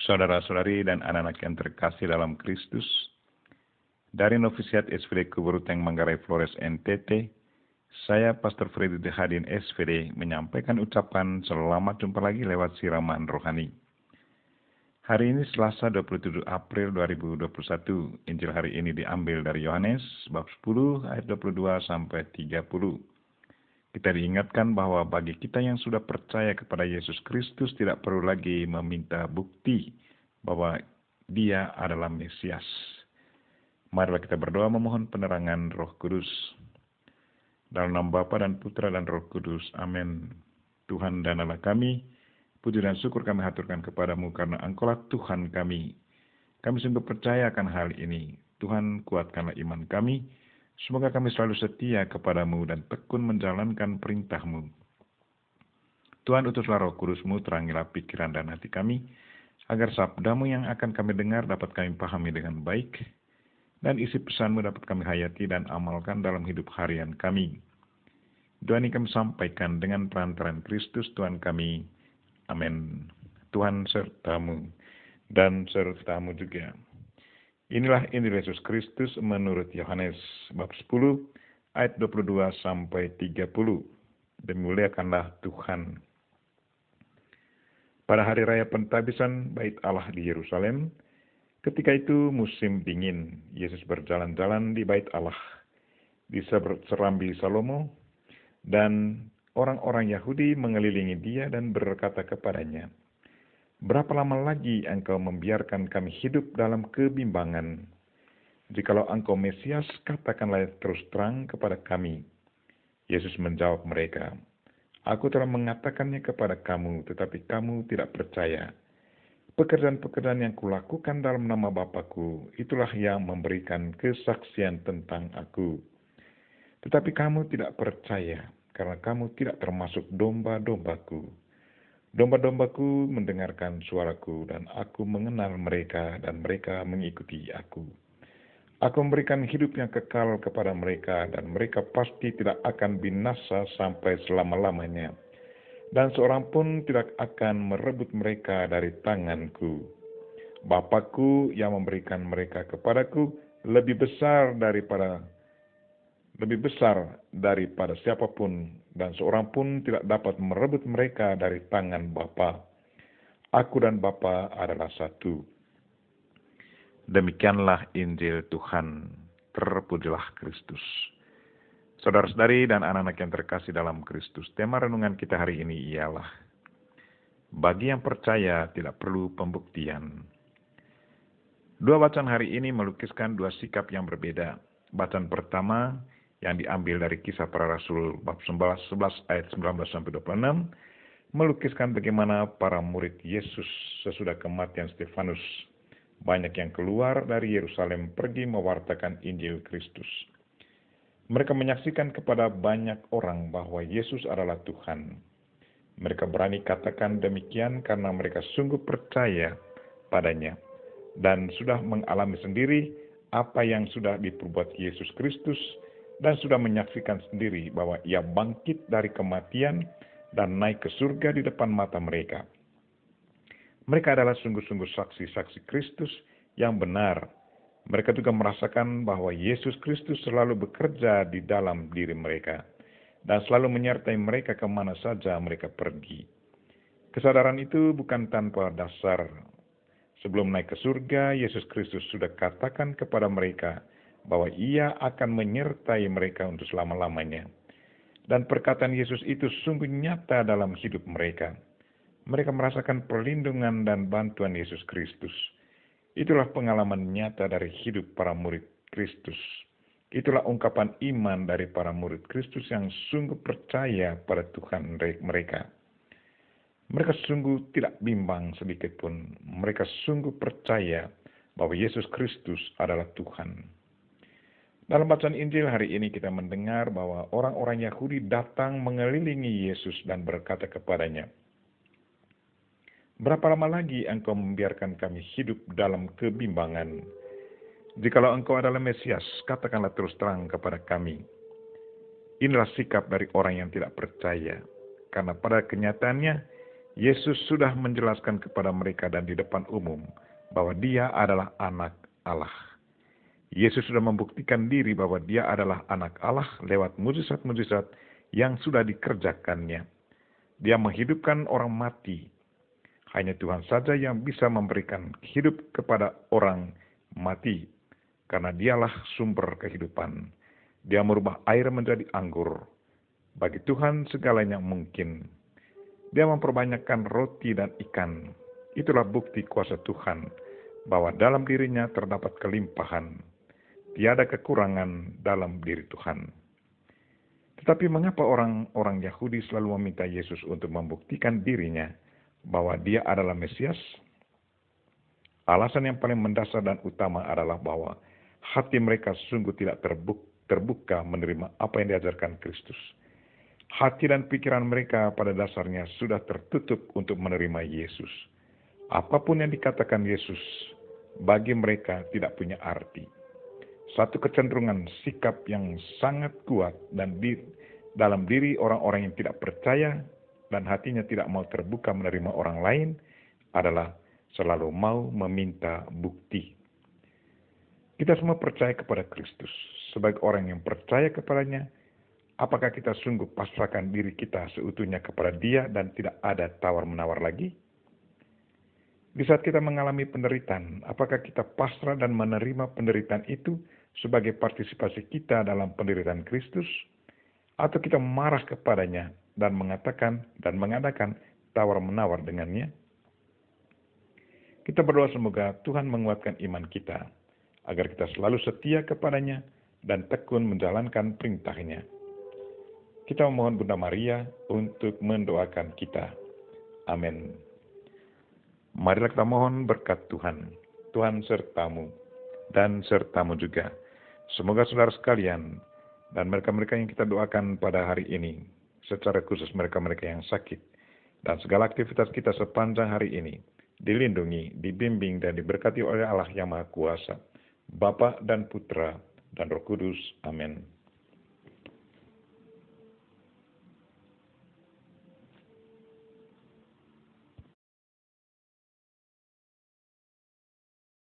Saudara-saudari dan anak-anak yang terkasih dalam Kristus, dari Novisiat SVD Kuburuteng Manggarai Flores NTT, saya Pastor Freddy Dehadin SVD menyampaikan ucapan selamat jumpa lagi lewat siraman rohani. Hari ini Selasa 27 April 2021, Injil hari ini diambil dari Yohanes bab 10 ayat 22 sampai 30. Kita diingatkan bahwa bagi kita yang sudah percaya kepada Yesus Kristus tidak perlu lagi meminta bukti bahwa Dia adalah Mesias. Marilah kita berdoa memohon penerangan Roh Kudus. Dalam nama Bapa dan Putra dan Roh Kudus. Amin. Tuhan dan Allah kami, puji dan syukur kami haturkan kepadamu karena Engkaulah Tuhan kami. Kami sungguh percaya akan hal ini. Tuhan, kuatkanlah iman kami. Semoga kami selalu setia kepadamu dan tekun menjalankan perintah-Mu. Tuhan, utuslah Roh Kudus-Mu, terangilah pikiran dan hati kami, agar sabda-Mu yang akan kami dengar dapat kami pahami dengan baik, dan isi pesan-Mu dapat kami hayati dan amalkan dalam hidup harian kami. Doa ini kami sampaikan dengan perantaraan Kristus Tuhan kami. Amin. Tuhan serta-Mu dan serta-Mu juga. Inilah Injil Yesus Kristus menurut Yohanes bab 10 ayat 22 sampai 30. Dimuliakanlah Tuhan. Pada hari raya pentabisan Bait Allah di Yerusalem, ketika itu musim dingin, Yesus berjalan-jalan di Bait Allah di serambi Salomo, dan orang-orang Yahudi mengelilingi dia dan berkata kepadanya, "Berapa lama lagi engkau membiarkan kami hidup dalam kebimbangan? Jikalau engkau Mesias, katakanlah terus terang kepada kami." Yesus menjawab mereka, "Aku telah mengatakannya kepada kamu, tetapi kamu tidak percaya. Pekerjaan-pekerjaan yang kulakukan dalam nama Bapa-Ku, itulah yang memberikan kesaksian tentang Aku. Tetapi kamu tidak percaya, karena kamu tidak termasuk domba-domba-Ku. Domba-dombaku mendengarkan suaraku, dan aku mengenal mereka, dan mereka mengikuti aku. Aku memberikan hidup yang kekal kepada mereka, dan mereka pasti tidak akan binasa sampai selama-lamanya. Dan seorang pun tidak akan merebut mereka dari tanganku. Bapa-Ku yang memberikan mereka kepadaku lebih besar daripada siapapun, dan seorang pun tidak dapat merebut mereka dari tangan Bapa. Aku dan Bapa adalah satu." Demikianlah Injil Tuhan. Terpujilah Kristus. Saudara-saudari dan anak-anak yang terkasih dalam Kristus, tema renungan kita hari ini ialah bagi yang percaya tidak perlu pembuktian. Dua bacaan hari ini melukiskan dua sikap yang berbeda. Bacaan pertama yang diambil dari Kisah Para Rasul bab 11 ayat 19-26 melukiskan bagaimana para murid Yesus sesudah kematian Stefanus banyak yang keluar dari Yerusalem pergi mewartakan Injil Kristus. Mereka menyaksikan kepada banyak orang bahwa Yesus adalah Tuhan. Mereka berani katakan demikian karena mereka sungguh percaya padanya dan sudah mengalami sendiri apa yang sudah diperbuat Yesus Kristus, dan sudah menyaksikan sendiri bahwa Ia bangkit dari kematian dan naik ke surga di depan mata mereka. Mereka adalah sungguh-sungguh saksi-saksi Kristus yang benar. Mereka juga merasakan bahwa Yesus Kristus selalu bekerja di dalam diri mereka dan selalu menyertai mereka kemana saja mereka pergi. Kesadaran itu bukan tanpa dasar. Sebelum naik ke surga, Yesus Kristus sudah katakan kepada mereka bahwa Ia akan menyertai mereka untuk selama-lamanya. Dan perkataan Yesus itu sungguh nyata dalam hidup mereka. Mereka merasakan perlindungan dan bantuan Yesus Kristus. Itulah pengalaman nyata dari hidup para murid Kristus. Itulah ungkapan iman dari para murid Kristus yang sungguh percaya pada Tuhan mereka. Mereka sungguh tidak bimbang sedikit pun. Mereka sungguh percaya bahwa Yesus Kristus adalah Tuhan. Dalam bacaan Injil hari ini kita mendengar bahwa orang-orang Yahudi datang mengelilingi Yesus dan berkata kepadanya, "Berapa lama lagi engkau membiarkan kami hidup dalam kebimbangan? Jikalau engkau adalah Mesias, katakanlah terus terang kepada kami." Inilah sikap dari orang yang tidak percaya, karena pada kenyataannya Yesus sudah menjelaskan kepada mereka dan di depan umum bahwa dia adalah anak Allah. Yesus sudah membuktikan diri bahwa dia adalah anak Allah lewat mujizat-mujizat yang sudah dikerjakannya. Dia menghidupkan orang mati. Hanya Tuhan saja yang bisa memberikan hidup kepada orang mati, karena dialah sumber kehidupan. Dia merubah air menjadi anggur. Bagi Tuhan segalanya mungkin. Dia memperbanyakkan roti dan ikan. Itulah bukti kuasa Tuhan, bahwa dalam dirinya terdapat kelimpahan. Tiada kekurangan dalam diri Tuhan. Tetapi mengapa orang-orang Yahudi selalu meminta Yesus untuk membuktikan dirinya bahwa dia adalah Mesias? Alasan yang paling mendasar dan utama adalah bahwa hati mereka sungguh tidak terbuka menerima apa yang diajarkan Kristus. Hati dan pikiran mereka pada dasarnya sudah tertutup untuk menerima Yesus. Apapun yang dikatakan Yesus bagi mereka tidak punya arti. Satu kecenderungan sikap yang sangat kuat dan dalam diri orang-orang yang tidak percaya dan hatinya tidak mau terbuka menerima orang lain adalah selalu mau meminta bukti. Kita semua percaya kepada Kristus. Sebagai orang yang percaya kepadanya, apakah kita sungguh pasrahkan diri kita seutuhnya kepada Dia dan tidak ada tawar-menawar lagi? Di saat kita mengalami penderitaan, apakah kita pasrah dan menerima penderitaan itu sebagai partisipasi kita dalam penderitaan Kristus? Atau kita marah kepadanya dan mengatakan dan mengadakan tawar-menawar dengannya? Kita berdoa semoga Tuhan menguatkan iman kita, agar kita selalu setia kepadanya dan tekun menjalankan perintahnya. Kita memohon Bunda Maria untuk mendoakan kita. Amin. Marilah kita mohon berkat Tuhan. Tuhan sertamu dan sertamu juga. Semoga saudara sekalian dan mereka-mereka yang kita doakan pada hari ini, secara khusus mereka-mereka yang sakit, dan segala aktivitas kita sepanjang hari ini, dilindungi, dibimbing, dan diberkati oleh Allah yang Maha Kuasa, Bapa dan Putra dan Roh Kudus. Amin.